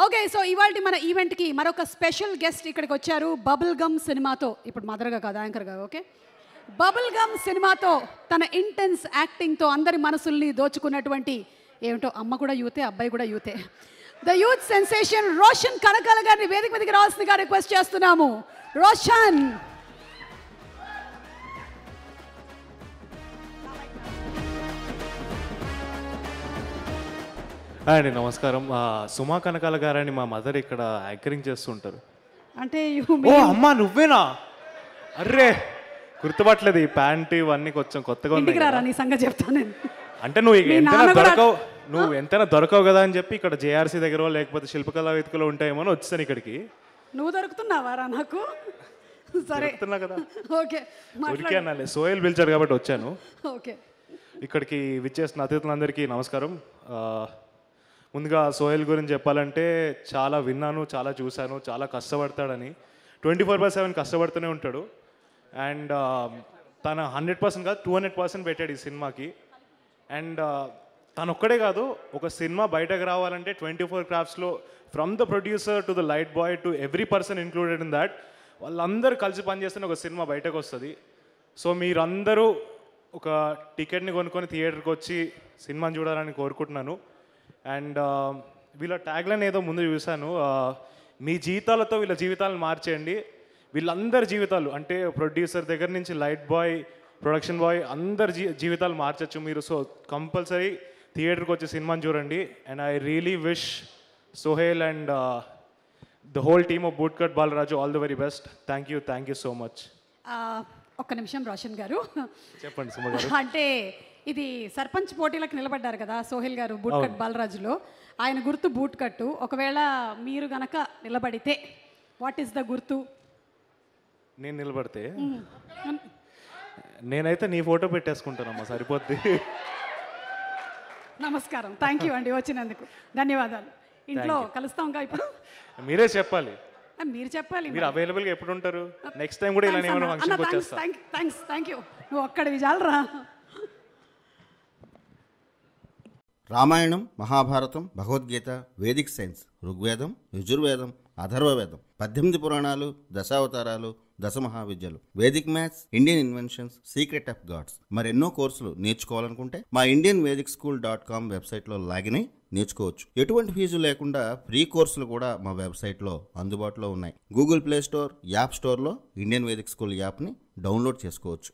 Okay, so ఇవాళ మన ఈవెంట్కి మరొక స్పెషల్ గెస్ట్ ఇక్కడికి వచ్చారు. బబుల్ గమ్ సినిమాతో, ఇప్పుడు మదర్గా కాదు యాంకర్గా, ఓకే, బబుల్ గమ్ సినిమాతో తన ఇంటెన్స్ యాక్టింగ్తో అందరి మనసుల్ని దోచుకున్నటువంటి, ఏమిటో అమ్మ కూడా యూతే అబ్బాయి కూడా యూతే, the youth sensation Roshan Kanakala గారిని వేదిక మీదకి రావాల్సిందిగా రిక్వెస్ట్ చేస్తున్నాము. రోషన్. అండి నమస్కారం. సుమా కనకాల గారని మా మదర్ ఇక్కడ యాంకరింగ్ చేస్తుంటారు. అంటే ఓ అమ్మా నువ్వేనా? అర్రే గుర్తుపట్టలేదు. ఈ ప్యాంట్ ఇవన్నీ కొంచెం కొత్తగా ఉన్నాయి. నీ సంగతి చెప్తాను నేను. అంటే నువ్వు ఎంతైనా దొరకవు కదా అని చెప్పి ఇక్కడ జేఆర్సీ దగ్గర లేకపోతే శిల్పకళా వేదికలో ఉంటాయేమో అని వచ్చాను ఇక్కడికి. నువ్వు దొరుకుతున్నావారా నాకు? సరే కదా. ఓకే, ఊరికే అనాలి, సోహెల్ పిలిచారు కాబట్టి వచ్చాను. ఓకే, ఇక్కడికి విచ్చేసిన అతిథులందరికీ నమస్కారం. ముందుగా సోహెల్ గురించి చెప్పాలంటే చాలా విన్నాను, చాలా చూశాను, చాలా కష్టపడతాడని. 24/7 కష్టపడుతూనే ఉంటాడు. అండ్ తన 100% కాదు 200% పెట్టాడు ఈ సినిమాకి. అండ్ తను ఒక్కడే కాదు, ఒక సినిమా బయటకు రావాలంటే 24 క్రాఫ్ట్స్లో from the producer to the light boy to every person included in that, వాళ్ళందరూ కలిసి పనిచేస్తేనే ఒక సినిమా బయటకు వస్తుంది. సో మీరందరూ ఒక టికెట్ని కొనుక్కొని థియేటర్కి వచ్చి సినిమాని చూడాలని కోరుకుంటున్నాను. అండ్ వీళ్ళ ట్యాగ్లైన్ ఏదో ముందు చూశాను, మీ జీవితాలతో వీళ్ళ జీవితాలను మార్చేయండి. వీళ్ళందరి జీవితాలు అంటే ప్రొడ్యూసర్ దగ్గర నుంచి లైట్ బాయ్, ప్రొడక్షన్ బాయ్, అందరి జీవితాలు మార్చచ్చు మీరు. సో కంపల్సరీ థియేటర్కి వచ్చి సినిమాని చూడండి. And I really wish Sohel and the whole team of Bootcut Balaraju all the very best. Thank you so much. ఒక్క నిమిషం రోషన్ గారు, చెప్పండి సుమ గారు. అంటే ఇది సర్పంచ్ పోటీలకు నిలబడ్డారు కదా సోహెల్ గారు బూట్కట్ బాలరాజులో. ఆయన గుర్తు బూట్ కట్టు. ఒకవేళ మీరు గనక నిలబడితే వాట్ ఈస్ ద గుర్తు? నేను నిలబడితే నేనైతే నీ ఫోటో పెట్టేసుకుంటానమ్మా, సరిపోద్ది. నమస్కారం, థ్యాంక్ యూ అండి వచ్చినందుకు, ధన్యవాదాలు. ఇంట్లో కలుస్తాంగా ఇప్పుడు? మీరే చెప్పాలి. మీరు చెప్పాలి. మీరు అవైలబుల్గా ఎప్పుడు ఉంటారు? నెక్స్ట్ టైం కూడా ఇలానే ఏమైనా ఫంక్షన్కి వచ్చేస్తా. Thank you. నువ్వు ఒక్కడివి చాలరా. రామాయణం, మహాభారతం, భగవద్గీత, వేదిక్ సైన్స్, ఋగ్వేదం, యజుర్వేదం, అథర్వవేదం, 18 పురాణాలు, దశావతారాలు, 10 మహావిద్యలు, Vedic maths, Indian inventions, secret of gods, మరెన్నో కోర్సులు నేర్చుకోవాలనుకుంటే మా indianvedicSchool.com వెబ్సైట్లో లాగిన్ అయి నేర్చుకోవచ్చు. ఎటువంటి ఫీజు లేకుండా ఫ్రీ కోర్సులు కూడా మా వెబ్సైట్లో అందుబాటులో ఉన్నాయి. గూగుల్ ప్లే స్టోర్, యాప్ స్టోర్లో ఇండియన్ వేదిక్ స్కూల్ యాప్ని డౌన్లోడ్ చేసుకోవచ్చు.